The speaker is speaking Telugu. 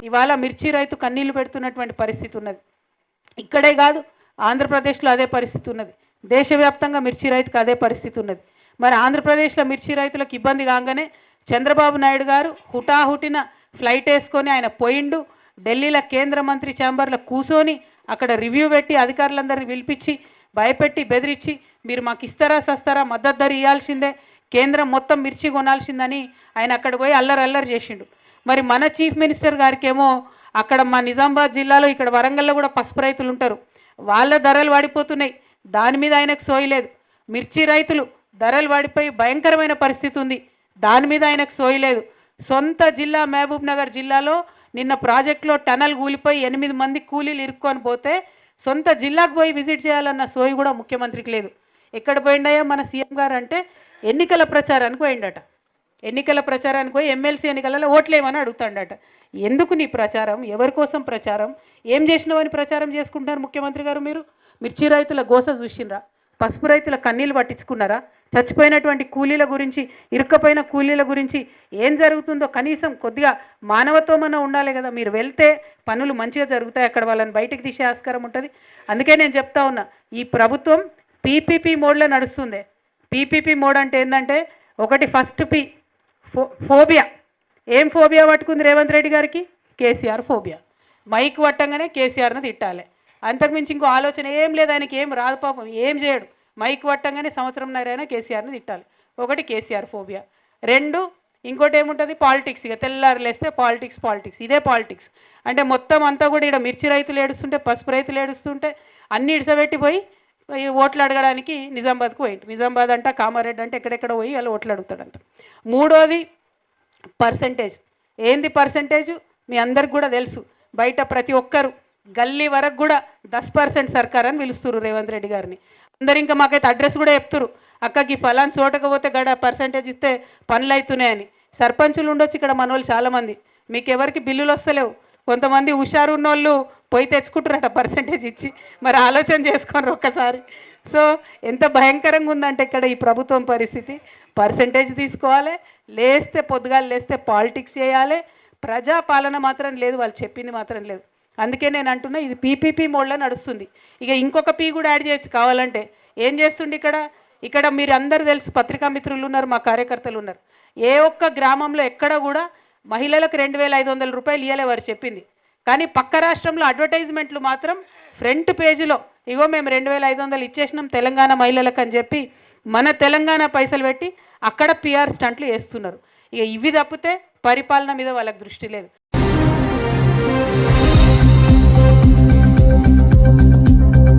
ఇవాళ మిర్చి రైతు కన్నీళ్లు పెడుతున్నటువంటి పరిస్థితి ఉన్నది. ఇక్కడే కాదు, ఆంధ్రప్రదేశ్లో అదే పరిస్థితి ఉన్నది. దేశవ్యాప్తంగా మిర్చి రైతుకు అదే పరిస్థితి ఉన్నది. మరి ఆంధ్రప్రదేశ్లో మిర్చి రైతులకు ఇబ్బంది కాగానే చంద్రబాబు నాయుడు గారు హుటాహుటిన ఫ్లైట్ వేసుకొని ఆయన పోయిండు. ఢిల్లీలో కేంద్ర మంత్రి ఛాంబర్లో కూర్చొని అక్కడ రివ్యూ పెట్టి అధికారులందరినీ పిలిపించి భయపెట్టి బెదిరించి మీరు మాకు ఇస్తారా సస్తారా, మద్దతు ధర ఇవ్వాల్సిందే, కేంద్రం మొత్తం మిర్చి కొనాల్సిందని ఆయన అక్కడ పోయి అల్లరి చేసిండు. మరి మన చీఫ్ మినిస్టర్ గారికేమో అక్కడ మా నిజామాబాద్ జిల్లాలో ఇక్కడ వరంగల్లో కూడా పసుపు రైతులు ఉంటారు, వాళ్ళ ధరలు పడిపోతున్నాయి, దాని మీద ఆయనకు సోయలేదు. మిర్చి రైతులు ధరలు పడిపోయి భయంకరమైన పరిస్థితి ఉంది, దాని మీద ఆయనకు సోయలేదు. సొంత జిల్లా మహబూబ్ నగర్ జిల్లాలో నిన్న ప్రాజెక్టులో టనల్ కూలిపోయి 8 మంది కూలీలు ఇరుక్కొని పోతే సొంత జిల్లాకు పోయి విజిట్ చేయాలన్న సోయి కూడా ముఖ్యమంత్రికి లేదు. ఎక్కడ పోయిండయా మన సీఎం గారు అంటే ఎన్నికల ప్రచారానికి పోయిండట. ఎన్నికల ప్రచారానికి పోయి ఎమ్మెల్సీ ఎన్నికలలో ఓట్లేమని అడుగుతాడట. ఎందుకు నీ ప్రచారం, ఎవరి కోసం ప్రచారం, ఏం చేసినావని ప్రచారం చేసుకుంటున్నారు ముఖ్యమంత్రి గారు? మీరు మిర్చి రైతుల గోస చూసిండ్రా? పసుపు రైతుల కన్నీళ్ళు పట్టించుకున్నారా? చచ్చిపోయినటువంటి కూలీల గురించి, ఇరుక్కపోయిన కూలీల గురించి ఏం జరుగుతుందో కనీసం కొద్దిగా మానవత్వమన్నా ఉండాలి కదా. మీరు వెళ్తే పనులు మంచిగా జరుగుతాయి, అక్కడ వాళ్ళని బయటకు తీసే ఆస్కారం ఉంటుంది. అందుకే నేను చెప్తా ఉన్నా, ఈ ప్రభుత్వం పీపీపీ మోడ్లో నడుస్తుంది. పీపీపీ మోడ్ అంటే ఏంటంటే, ఒకటి ఫస్ట్ పి ఫోబియా. ఏం ఫోబియా పట్టుకుంది రేవంత్ రెడ్డి గారికి? కేసీఆర్ ఫోబియా. మైక్ పట్టంగానే కేసీఆర్ని తిట్టాలి, అంతకుమించి ఇంకో ఆలోచన ఏం లేదు. ఆయనకి ఏం రాదు పాపం, ఏం చేయడు. మైక్ పట్టంగానే సంవత్సరంన్నరైనా కేసీఆర్ని తిట్టాలి. ఒకటి కేసీఆర్ ఫోబియా. రెండు, ఇంకోటి ఏముంటుంది? పాలిటిక్స్. ఇక తెల్లారులేస్తే పాలిటిక్స్ ఇదే పాలిటిక్స్. అంటే మొత్తం అంతా కూడా ఇక్కడ మిర్చి రైతులు ఏడుస్తుంటే, పసుపు రైతులు ఏడుస్తుంటే అన్ని ఇడిసబెట్టిపోయి ఓట్లు అడగడానికి నిజామాబాద్కు పోయింది. నిజామాబాద్ అంట, కామారెడ్డి అంటే ఎక్కడెక్కడ పోయి వాళ్ళు ఓట్లు అడుగుతాడంట. మూడోది పర్సంటేజ్. ఏంది పర్సంటేజ్? మీ అందరికి కూడా తెలుసు. బయట ప్రతి ఒక్కరు గల్లీ వరకు కూడా 10% సర్కార్ అని పిలుస్తున్నారు రేవంత్ రెడ్డి గారిని. అందరు ఇంకా మాకైతే అడ్రస్ కూడా చెప్తురు, అక్కకి ఫలాన్ చోటకపోతే గడ పర్సంటేజ్ ఇస్తే పనులు అవుతున్నాయని. సర్పంచులు ఉండొచ్చు ఇక్కడ మన వాళ్ళు చాలామంది, మీకు ఎవరికి బిల్లులు వస్తలేవు. కొంతమంది హుషారు ఉన్నోళ్ళు పోయి తెచ్చుకుంటారట పర్సంటేజ్ ఇచ్చి. మరి ఆలోచన చేసుకోండి ఒక్కసారి. సో ఎంత భయంకరంగా ఉందంటే ఇక్కడ ఈ ప్రభుత్వం పరిస్థితి. పర్సంటేజ్ తీసుకోవాలి, లేస్తే పొద్దుగాలు లేస్తే పాలిటిక్స్ చేయాలి, ప్రజాపాలన మాత్రం లేదు, వాళ్ళు చెప్పింది మాత్రం లేదు. అందుకే నేను అంటున్నా, ఇది పీపీపీ మోడ్లో నడుస్తుంది. ఇక ఇంకొక పీ కూడా యాడ్ చేయొచ్చు కావాలంటే. ఏం చేస్తుండే ఇక్కడ మీరు అందరు తెలుసు, పత్రికా మిత్రులు ఉన్నారు, మా కార్యకర్తలు ఉన్నారు. ఏ ఒక్క గ్రామంలో ఎక్కడ కూడా మహిళలకు 2500 రూపాయలు ఇవ్వలే వారు చెప్పింది. కానీ పక్క రాష్ట్రంలో అడ్వర్టైజ్మెంట్లు మాత్రం ఫ్రంట్ పేజీలో ఇగో మేము 2500 ఇచ్చేసినాం తెలంగాణ మహిళలకు అని చెప్పి మన తెలంగాణ పైసలు పెట్టి అక్కడ పిఆర్ స్టంట్లు వేస్తున్నారు. ఇక ఇవి తప్పితే పరిపాలన మీద వాళ్ళకి దృష్టి లేదు.